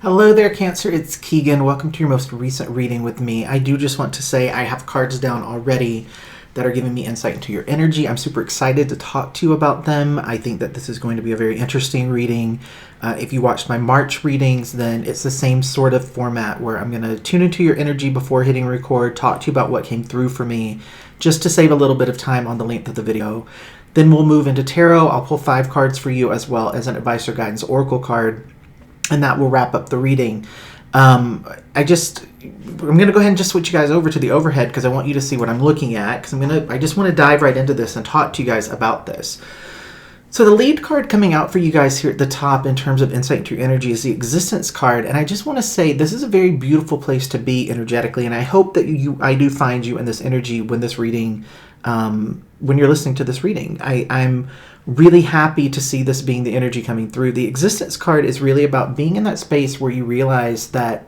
Hello there, Cancer. It's Keegan. Welcome to your most recent reading with me. I do just want to say I have cards down already that are giving me insight into your energy. I'm super excited to talk to you about them. I think that this is going to be a very interesting reading. If you watched my March readings, then it's the same sort of format where I'm going to tune into your energy before hitting record, talk to you about what came through for me, just to save a little bit of time on the length of the video. Then we'll move into tarot. I'll pull 5 cards for you as well as an advice or guidance oracle card. And that will wrap up the reading. I'm going to go ahead and just switch you guys over to the overhead because I want you to see what I'm looking at. Because I just want to dive right into this and talk to you guys about this. So the lead card coming out for you guys here at the top in terms of insight into your energy is the existence card. And I just want to say this is a very beautiful place to be energetically. And I hope that I do find you in this energy when this reading, when you're listening to this reading. I'm really happy to see this being the energy coming through. The existence card is really about being in that space where you realize that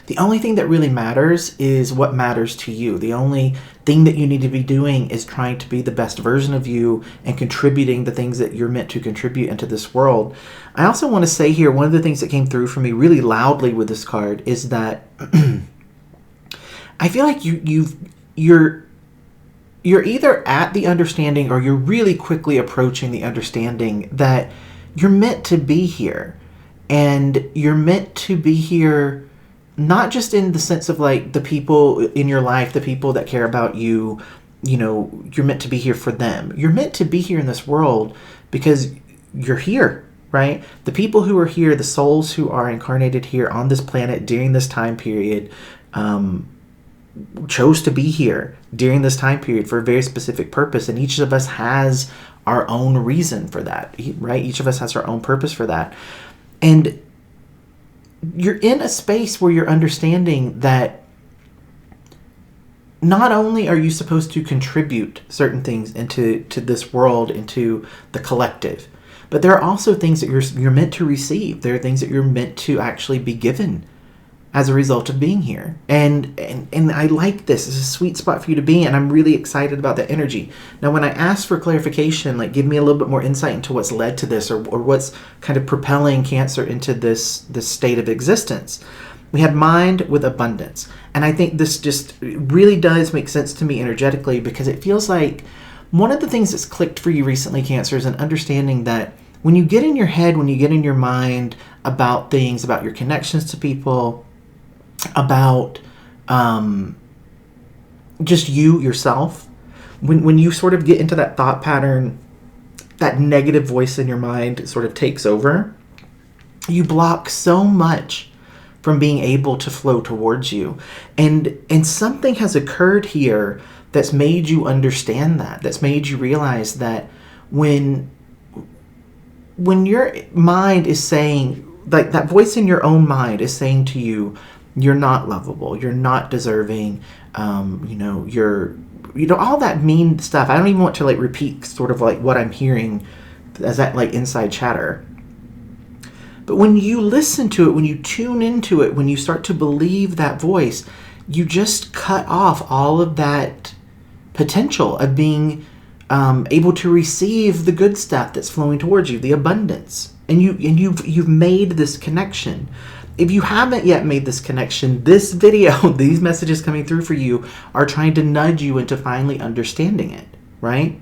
the only thing that really matters is what matters to you. The only thing that you need to be doing is trying to be the best version of you and contributing the things that you're meant to contribute into this world. I also want to say here, one of the things that came through for me really loudly with this card is that I feel like you're either at the understanding or you're really quickly approaching the understanding that you're meant to be here. And you're meant to be here not just in the sense of like the people in your life, the people that care about you, you're meant to be here for them. You're meant to be here in this world because you're here, right? The people who are here, the souls who are incarnated here on this planet during this time period, chose to be here during this time period for a very specific purpose, and each of us has our own reason for that, right? Each of us has our own purpose for that. And you're in a space where you're understanding that not only are you supposed to contribute certain things into this world, into the collective, but there are also things that you're meant to receive. There are things that you're meant to actually be given as a result of being here. And I like this. It's a sweet spot for you to be in, and I'm really excited about that energy. Now, when I asked for clarification, like give me a little bit more insight into what's led to this or what's kind of propelling Cancer into this state of existence, we had mind with abundance. And I think this just really does make sense to me energetically because it feels like one of the things that's clicked for you recently, Cancer, is an understanding that when you get in your head, when you get in your mind about things, about your connections to people, about just yourself, when you sort of get into that thought pattern, that negative voice in your mind sort of takes over, you block so much from being able to flow towards you. And something has occurred here that's made you understand that's made you realize that when your mind is saying, like that voice in your own mind is saying to you, you're not lovable, you're not deserving, you're all that mean stuff. I don't even want to like repeat sort of like what I'm hearing as that like inside chatter. But when you listen to it, when you tune into it, when you start to believe that voice, you just cut off all of that potential of being able to receive the good stuff that's flowing towards you, the abundance. And you've made this connection. If you haven't yet made this connection, this video, these messages coming through for you are trying to nudge you into finally understanding it, right?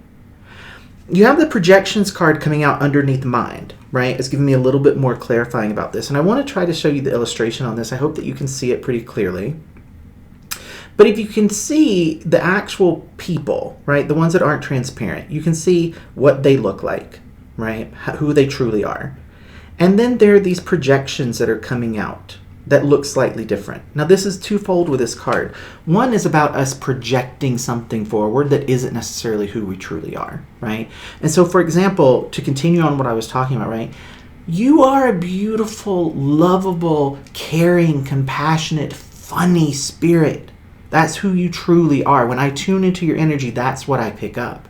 You have the projections card coming out underneath mind, right? It's giving me a little bit more clarifying about this. And I want to try to show you the illustration on this. I hope that you can see it pretty clearly. But if you can see the actual people, right, the ones that aren't transparent, you can see what they look like, right, who they truly are. And then there are these projections that are coming out that look slightly different. Now, this is twofold with this card. One is about us projecting something forward that isn't necessarily who we truly are, right? And so, for example, to continue on what I was talking about, right, you are a beautiful, lovable, caring, compassionate, funny spirit. That's who you truly are. When I tune into your energy, that's what I pick up.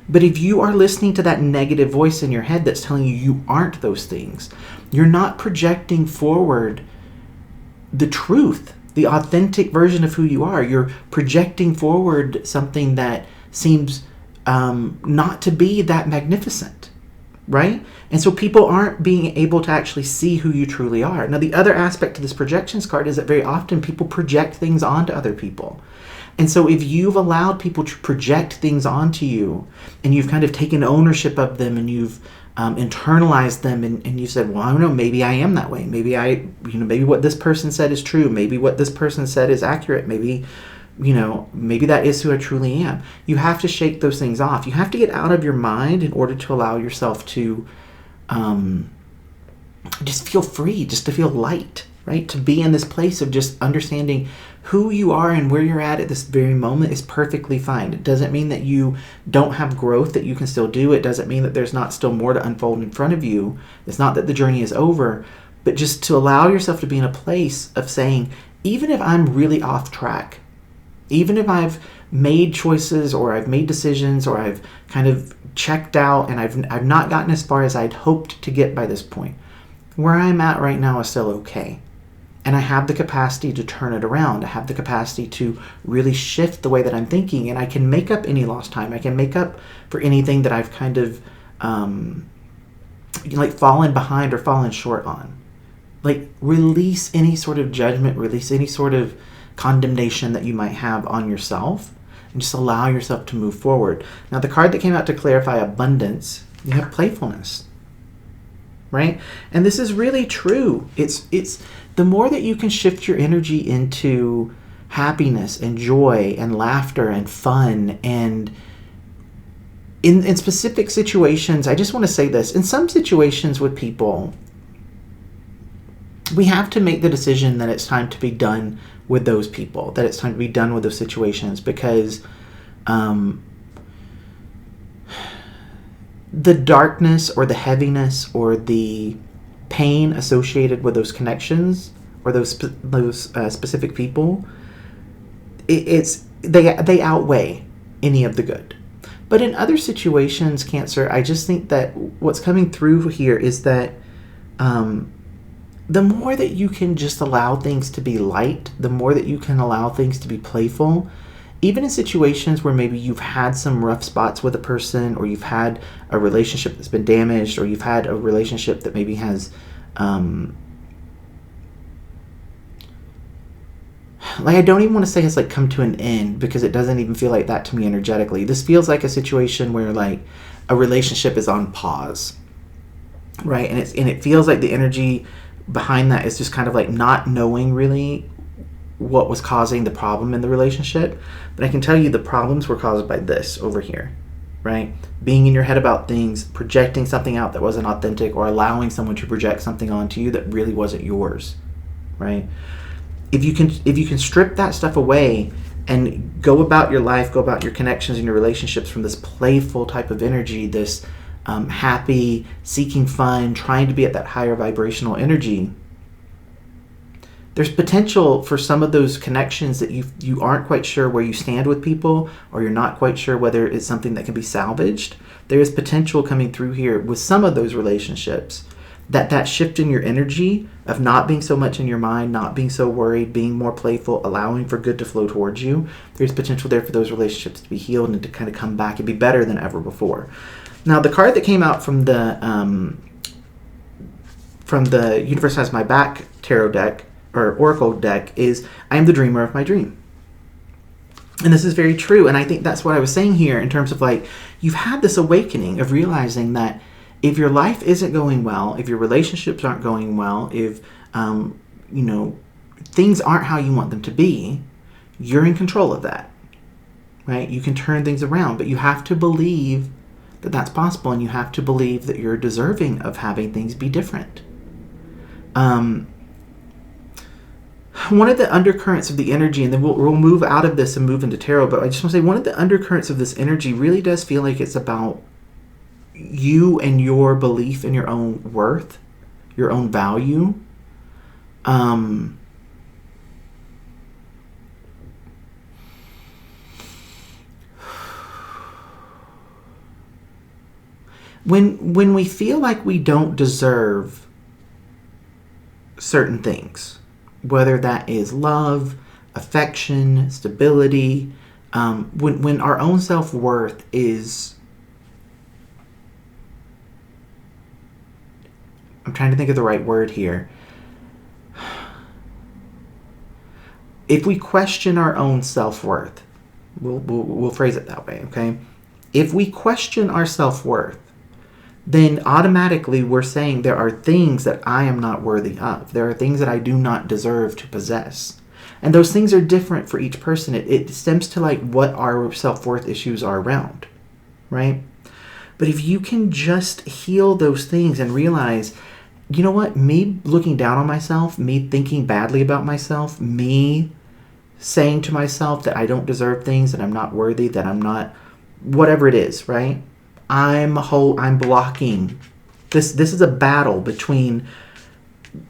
But if you are listening to that negative voice in your head that's telling you you aren't those things, you're not projecting forward the truth, the authentic version of who you are. You're projecting forward something that seems not to be that magnificent. right? And so people aren't being able to actually see who you truly are. Now, the other aspect to this projections card is that very often people project things onto other people. And so if you've allowed people to project things onto you, and you've kind of taken ownership of them, and you've internalized them, and you said, well, I don't know, maybe I am that way. Maybe what this person said is true. Maybe what this person said is accurate. Maybe that is who I truly am. You have to shake those things off. You have to get out of your mind in order to allow yourself to just feel free, just to feel light, right? To be in this place of just understanding who you are and where you're at this very moment is perfectly fine. It doesn't mean that you don't have growth that you can still do. It doesn't mean that there's not still more to unfold in front of you. It's not that the journey is over, but just to allow yourself to be in a place of saying, even if I'm really off track, even if I've made choices or I've made decisions or I've kind of checked out and I've not gotten as far as I'd hoped to get by this point, where I'm at right now is still okay. And I have the capacity to turn it around. I have the capacity to really shift the way that I'm thinking, and I can make up any lost time. I can make up for anything that I've kind of fallen behind or fallen short on. Like, release any sort of judgment, release any sort of condemnation that you might have on yourself, and just allow yourself to move forward. Now, the card that came out to clarify abundance, you have playfulness, right? And this is really true. It's the more that you can shift your energy into happiness and joy and laughter and fun, and in specific situations, I just want to say this, in some situations with people, we have to make the decision that it's time to be done with those people, that it's time to be done with those situations, because the darkness or the heaviness or the pain associated with those connections or those specific people, they outweigh any of the good. But in other situations, Cancer, I just think that what's coming through here is that the more that you can just allow things to be light, the more that you can allow things to be playful, even in situations where maybe you've had some rough spots with a person, or you've had a relationship that's been damaged, or you've had a relationship that maybe has I don't even want to say has come to an end, because it doesn't even feel like that to me energetically. This feels like a situation where a relationship is on pause, right? And it feels like the energy behind that is just kind of not knowing really what was causing the problem in the relationship. But I can tell you the problems were caused by this over here, right? Being in your head about things, projecting something out that wasn't authentic, or allowing someone to project something onto you that really wasn't yours, right? If you can strip that stuff away and go about your life, go about your connections and your relationships from this playful type of energy, this happy, seeking fun, trying to be at that higher vibrational energy, there's potential for some of those connections that you aren't quite sure where you stand with people, or you're not quite sure whether it's something that can be salvaged. There is potential coming through here with some of those relationships, that shift in your energy of not being so much in your mind, not being so worried, being more playful, allowing for good to flow towards you. There's potential there for those relationships to be healed and to kind of come back and be better than ever before. Now, the card that came out from the Universe Has My Back tarot deck, or oracle deck, is I am the dreamer of my dream. And this is very true. And I think that's what I was saying here in terms of you've had this awakening of realizing that if your life isn't going well, if your relationships aren't going well, if things aren't how you want them to be, you're in control of that, right? You can turn things around, but you have to believe that that's possible, and you have to believe that you're deserving of having things be different. One of the undercurrents of the energy, and then we'll move out of this and move into tarot, but I just want to say one of the undercurrents of this energy really does feel like it's about you and your belief in your own worth, your own value. When we feel like we don't deserve certain things, whether that is love, affection, stability, when our own self-worth is I'm trying to think of the right word here. If we question our own self-worth, we'll phrase it that way, okay? If we question our self-worth, then automatically we're saying there are things that I am not worthy of. There are things that I do not deserve to possess. And those things are different for each person. It stems to like what our self-worth issues are around, right? But if you can just heal those things and realize, you know what, me looking down on myself, me thinking badly about myself, me saying to myself that I don't deserve things, that I'm not worthy, that I'm not, whatever it is, right? I'm blocking. This is a battle between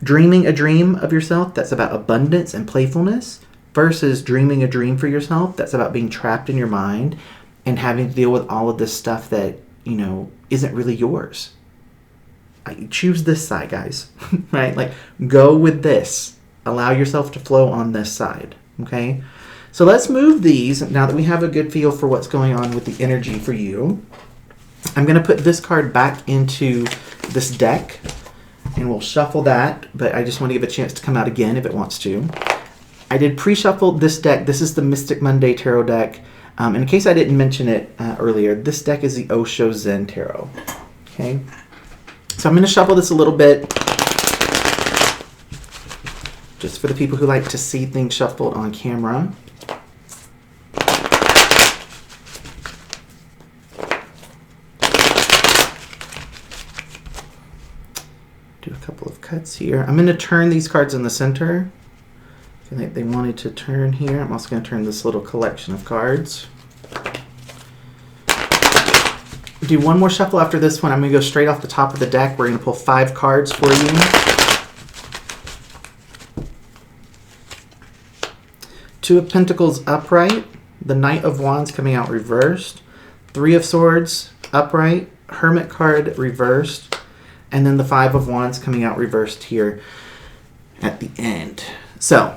dreaming a dream of yourself that's about abundance and playfulness versus dreaming a dream for yourself that's about being trapped in your mind and having to deal with all of this stuff that, you know, isn't really yours. Choose this side, guys, right? Like, go with this. Allow yourself to flow on this side, okay? So let's move these, now that we have a good feel for what's going on with the energy for you. I'm going to put this card back into this deck, and we'll shuffle that, but I just want to give it a chance to come out again if it wants to. I did pre-shuffle this deck. This is the Mystic Monday Tarot deck. In case I didn't mention it earlier, this deck is the Osho Zen Tarot. Okay, so I'm going to shuffle this a little bit, just for the people who like to see things shuffled on camera. Do a couple of cuts here. I'm going to turn these cards in the center. I feel like they wanted to turn here. I'm also going to turn this little collection of cards. Do one more shuffle after this one. I'm going to go straight off the top of the deck. We're going to pull 5 cards for you. Two of Pentacles upright. The Knight of Wands coming out reversed. 3 of Swords upright. Hermit card reversed. And then the 5 of Wands coming out reversed here at the end. So,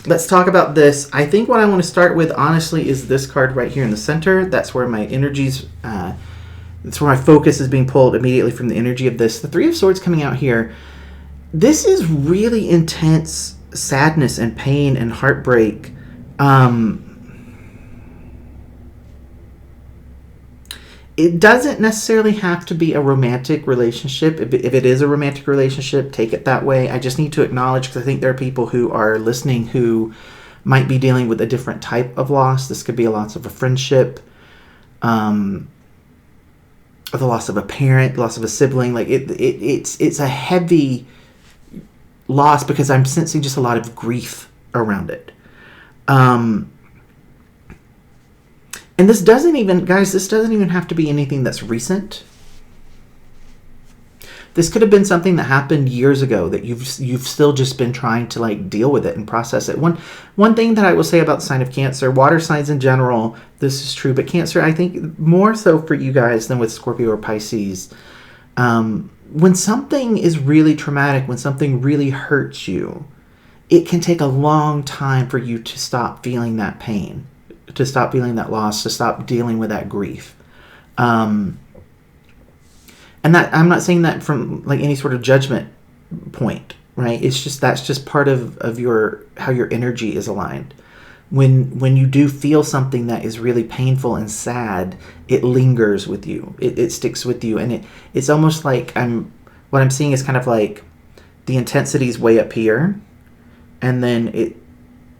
let's talk about this. I think what I want to start with, honestly, is this card right here in the center. That's where my energies, that's where my focus is being pulled immediately from the energy of this. The 3 of Swords coming out here. This is really intense sadness and pain and heartbreak. It doesn't necessarily have to be a romantic relationship. If it is a romantic relationship, take it that way. I just need to acknowledge, because I think there are people who are listening who might be dealing with a different type of loss. This could be a loss of a friendship, or the loss of a parent, loss of a sibling. Like it's a heavy loss because I'm sensing just a lot of grief around it. And this doesn't even, guys, this doesn't even have to be anything that's recent. This could have been something that happened years ago that you've still just been trying to like deal with it and process it. One thing that I will say about the sign of Cancer, water signs in general, this is true, but Cancer, I think more so for you guys than with Scorpio or Pisces. When something is really traumatic, when something really hurts you, it can take a long time for you to stop feeling that pain, to stop feeling that loss, to stop dealing with that grief. And that, I'm not saying that from like any sort of judgment point, right? It's just, that's just part of your, how your energy is aligned. When you do feel something that is really painful and sad, it lingers with you. It sticks with you. And it's almost like what I'm seeing is kind of like the intensity is way up here. And then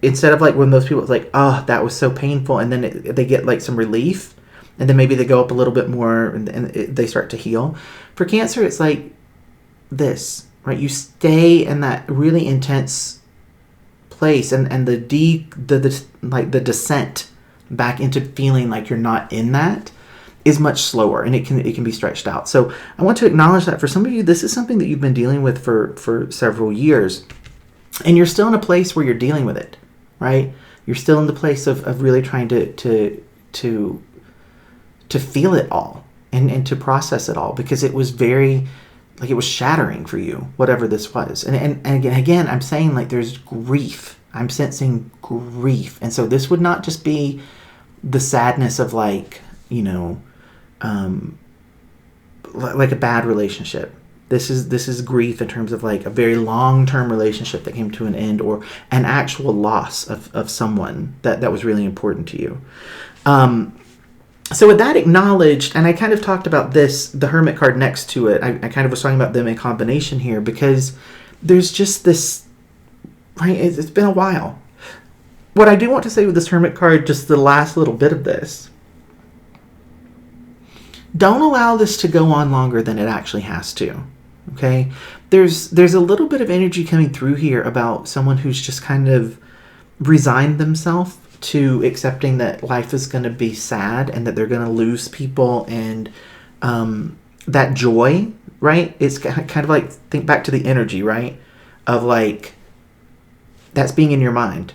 instead of like when those people, it's like, oh, that was so painful. And then they get like some relief. And then maybe they go up a little bit more and they start to heal. For Cancer, it's like this, right? You stay in that really intense place, and the descent back into feeling like you're not in that is much slower, and it can be stretched out. So I want to acknowledge that for some of you, this is something that you've been dealing with for several years, and you're still in a place where you're dealing with it, right? You're still in the place of really trying to feel it all and to process it all, because it was very, like, it was shattering for you, whatever this was. And again, I'm saying, like, there's grief. I'm sensing grief. And so this would not just be the sadness of, like, you know, like a bad relationship. This is grief in terms of like a very long-term relationship that came to an end, or an actual loss of someone that was really important to you. So with that acknowledged, and I kind of talked about this, the Hermit card next to it, I kind of was talking about them in combination here, because there's just this, right, it's been a while. What I do want to say with this Hermit card, just the last little bit of this, don't allow this to go on longer than it actually has to. Okay, there's a little bit of energy coming through here about someone who's just kind of resigned themselves to accepting that life is going to be sad and that they're going to lose people, and that joy, right? It's kind of like, think back to the energy, right? Of like, that's being in your mind.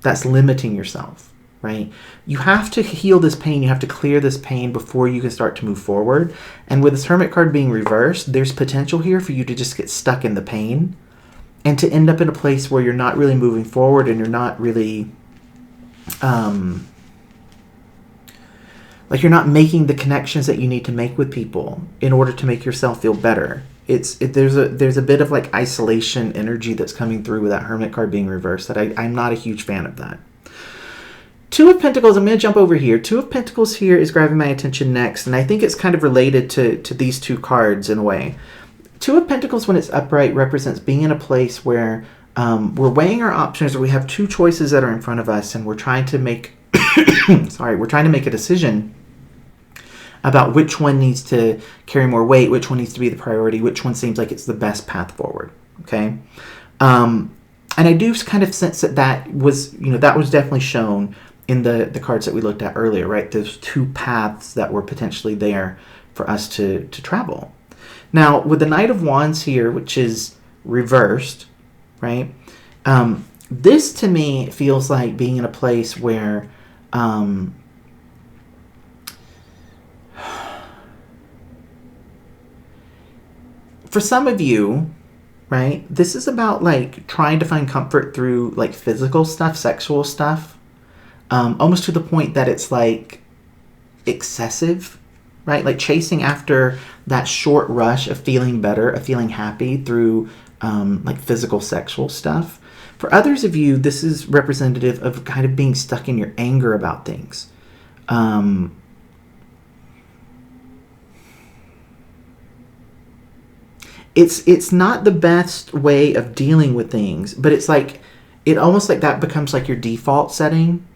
That's limiting yourself, right? You have to heal this pain. You have to clear this pain before you can start to move forward. And with this Hermit card being reversed, there's potential here for you to just get stuck in the pain and to end up in a place where you're not really moving forward, and you're not really, like, you're not making the connections that you need to make with people in order to make yourself feel better. There's a bit of like isolation energy that's coming through with that Hermit card being reversed that I'm not a huge fan of that. Two of Pentacles, I'm going to jump over here. Two of Pentacles here is grabbing my attention next, and I think it's kind of related to these two cards in a way. Two of Pentacles, when it's upright, represents being in a place where we're weighing our options, or we have two choices that are in front of us, and we're trying to make we're trying to make a decision about which one needs to carry more weight, which one needs to be the priority, which one seems like it's the best path forward. Okay, and I do kind of sense that was definitely shown in the cards that we looked at earlier, right? There's two paths that were potentially there for us to travel. Now, with the Knight of Wands here, which is reversed, right? This to me feels like being in a place where for some of you, right, this is about like trying to find comfort through like physical stuff, sexual stuff, almost to the point that it's like excessive, right? Like chasing after that short rush of feeling better, of feeling happy through like physical, sexual stuff. For others of you, this is representative of kind of being stuck in your anger about things. It's not the best way of dealing with things, but it's like, it almost like that becomes like your default setting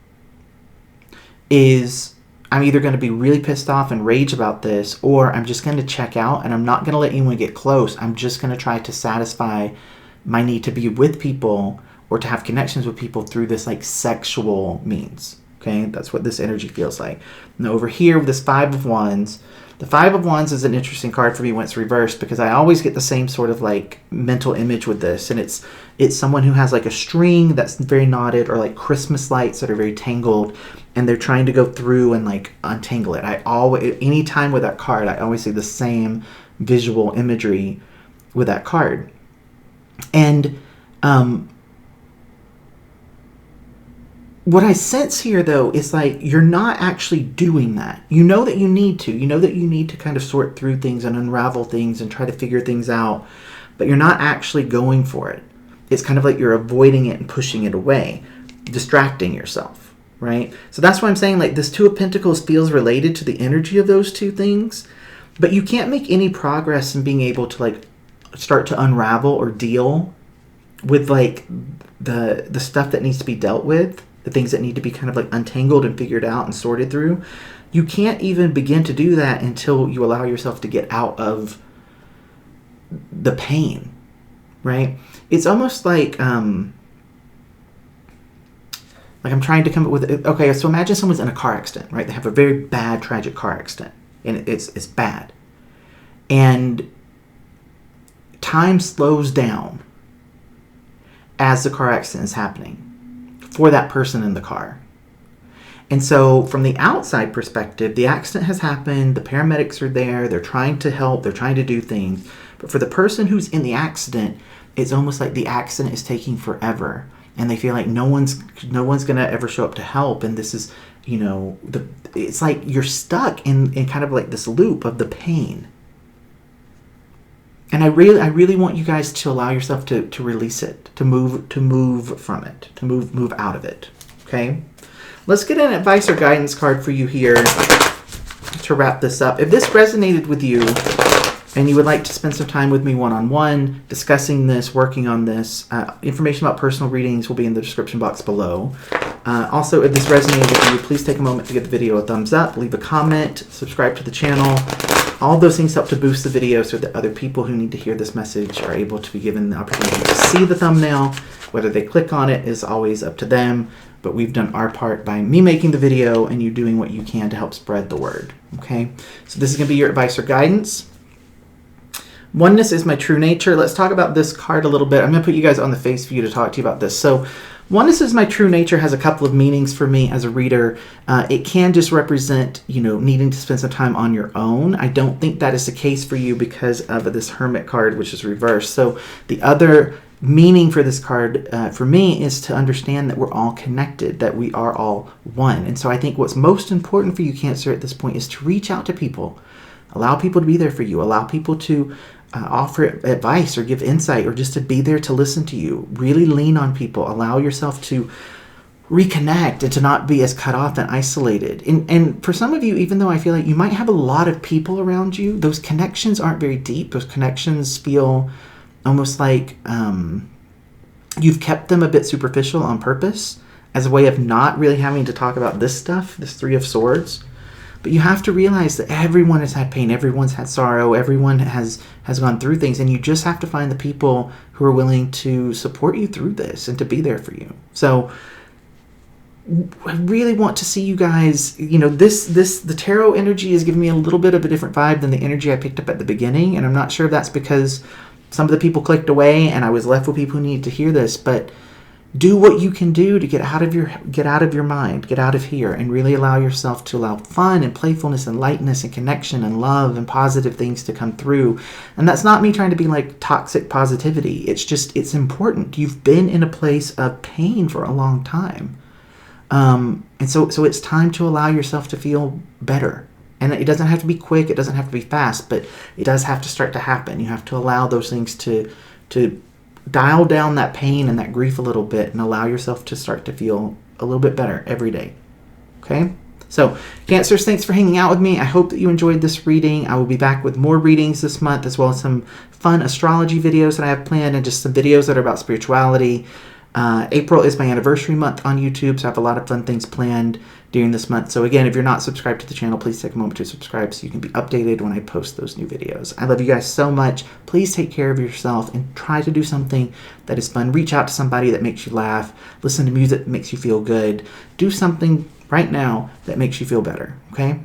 is, I'm either going to be really pissed off and rage about this, or I'm just going to check out and I'm not going to let anyone get close. I'm just going to try to satisfy my need to be with people or to have connections with people through this like sexual means. Okay, that's what this energy feels like. Now over here with this Five of Wands, the Five of Wands is an interesting card for me when it's reversed, because I always get the same sort of like mental image with this, and it's someone who has like a string that's very knotted, or like Christmas lights that are very tangled, and they're trying to go through and like untangle it. Anytime with that card, I always see the same visual imagery with that card. And what I sense here, though, is like you're not actually doing that. You know that you need to. You know that you need to kind of sort through things and unravel things and try to figure things out, but you're not actually going for it. It's kind of like you're avoiding it and pushing it away, distracting yourself, right? So that's why I'm saying like this Two of Pentacles feels related to the energy of those two things, but you can't make any progress in being able to like start to unravel or deal with like the stuff that needs to be dealt with, the things that need to be kind of like untangled and figured out and sorted through. You can't even begin to do that until you allow yourself to get out of the pain, right? It's almost like I'm trying to come up with, okay, so imagine someone's in a car accident, right? They have a very bad, tragic car accident, and it's bad. And time slows down as the car accident is happening for that person in the car. And so from the outside perspective, the accident has happened, the paramedics are there, they're trying to help, they're trying to do things. But for the person who's in the accident, it's almost like the accident is taking forever, and they feel like no one's going to ever show up to help. And this is, it's like you're stuck in kind of like this loop of the pain, And I really want you guys to allow yourself to release it, to move from it, to move out of it. Okay? Let's get an advice or guidance card for you here to wrap this up. If this resonated with you and you would like to spend some time with me one-on-one, discussing this, working on this, information about personal readings will be in the description box below. Also, if this resonated with you, please take a moment to give the video a thumbs up, leave a comment, subscribe to the channel. All those things help to boost the video so that other people who need to hear this message are able to be given the opportunity to see the thumbnail. Whether they click on it is always up to them, but we've done our part by me making the video and you doing what you can to help spread the word. Okay, so this is going to be your advice or guidance. Oneness is my true nature. Let's talk about this card a little bit. I'm going to put you guys on the face for you to talk to you about this. So oneness is my true nature has a couple of meanings for me as a reader. It can just represent, needing to spend some time on your own. I don't think that is the case for you because of this Hermit card, which is reversed. So the other meaning for this card for me is to understand that we're all connected, that we are all one. And so I think what's most important for you, Cancer, at this point is to reach out to people. Allow people to be there for you. Allow people to offer advice or give insight or just to be there to listen to you. Really lean on people. Allow yourself to reconnect and to not be as cut off and isolated. And for some of you, even though I feel like you might have a lot of people around you, those connections aren't very deep. Those connections feel almost like you've kept them a bit superficial on purpose as a way of not really having to talk about this stuff, this Three of Swords. But you have to realize that everyone has had pain, everyone's had sorrow, everyone has gone through things, and you just have to find the people who are willing to support you through this and to be there for you. So I really want to see you guys, the tarot energy is giving me a little bit of a different vibe than the energy I picked up at the beginning, and I'm not sure if that's because some of the people clicked away and I was left with people who need to hear this, but do what you can do to get out of your mind, get out of here, and really allow yourself to allow fun and playfulness and lightness and connection and love and positive things to come through. And that's not me trying to be like toxic positivity. It's just, it's important. You've been in a place of pain for a long time. And so it's time to allow yourself to feel better. And it doesn't have to be quick. It doesn't have to be fast, but it does have to start to happen. You have to allow those things to dial down that pain and that grief a little bit and allow yourself to start to feel a little bit better every day. Okay? So, Cancers, thanks for hanging out with me. I hope that you enjoyed this reading. I will be back with more readings this month, as well as some fun astrology videos that I have planned and just some videos that are about spirituality. April is my anniversary month on YouTube, so I have a lot of fun things planned during this month. So again, if you're not subscribed to the channel, please take a moment to subscribe so you can be updated when I post those new videos. I love you guys so much. Please take care of yourself and try to do something that is fun. Reach out to somebody that makes you laugh. Listen to music that makes you feel good. Do something right now that makes you feel better, okay?